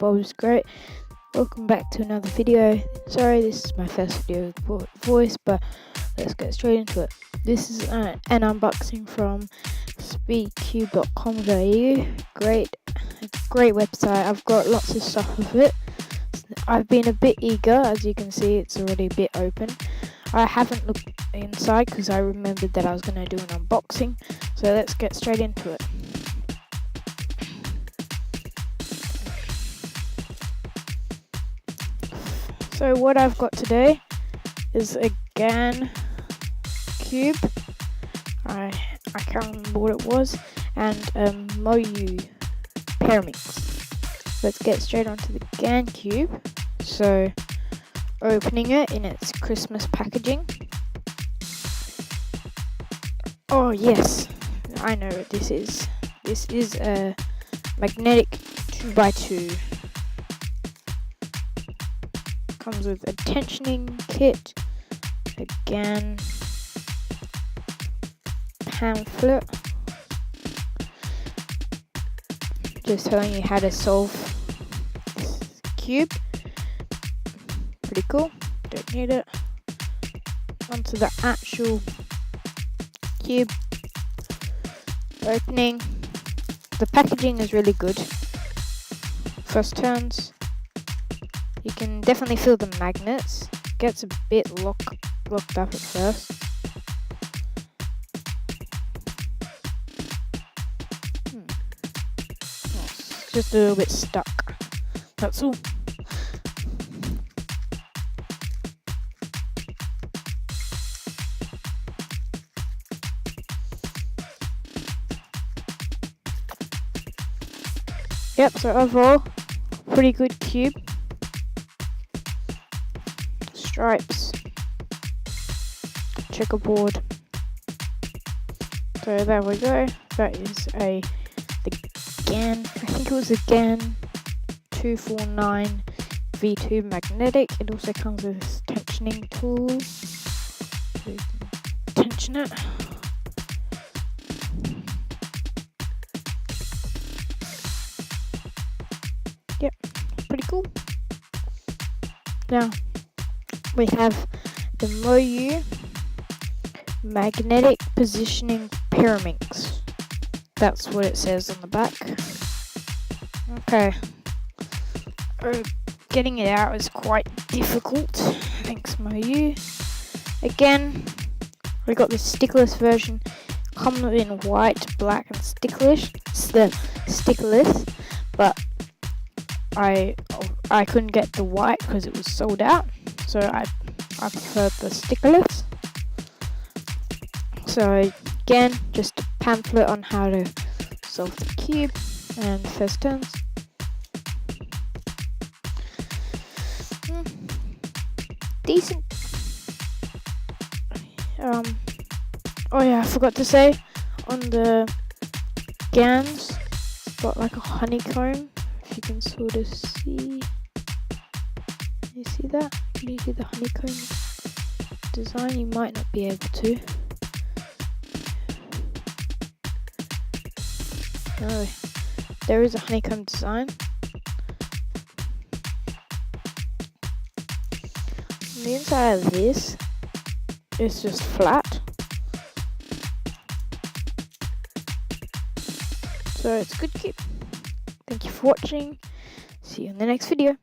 Bob's Great. Welcome back to another video. Sorry, this is my first video with voice, but let's get straight into it. This is an unboxing from speedcube.com.au. Great website. I've got lots of stuff of it. I've been a bit eager, as you can see, it's already a bit open. I haven't looked inside because I remembered that I was going to do an unboxing, so let's get straight into it. So what I've got today is a GAN cube, I can't remember what it was, and Moyu Pyramix. Let's get straight onto the GAN cube. So opening it in its Christmas packaging. Oh yes, I know what this is. This is a magnetic 2x2. Comes with a tensioning kit, a GAN pamphlet, just telling you how to solve this cube. Pretty cool, don't need it. Onto the actual cube. Opening. The packaging is really good. First turns. You can definitely feel the magnets. Gets a bit locked up at first. It's just a little bit stuck. That's all. Yep, so overall, pretty good cube. Stripes, checkerboard. So there we go. That is the GAN. I think it was a GAN 249 V2 magnetic. It also comes with this tensioning tool. So you can tension it. Yep, pretty cool. Now we have the Moyu magnetic positioning Pyramix. That's what it says on the back. Okay. Getting it out is quite difficult. Thanks, Moyu. Again, we got the stickless version. Comes in white, black, and stickless. It's the stickless, but I couldn't get the white because it was sold out. So I preferred the stickless. So again, just a pamphlet on how to solve the cube and first turns. Decent. Oh yeah, I forgot to say, on the GANs, it's got like a honeycomb. If you can sort of see. You see that? Can you see the honeycomb design? You might not be able to. No, there is a honeycomb design. On the inside of this, it's just flat. So it's a good cube. Thank you for watching. See you in the next video.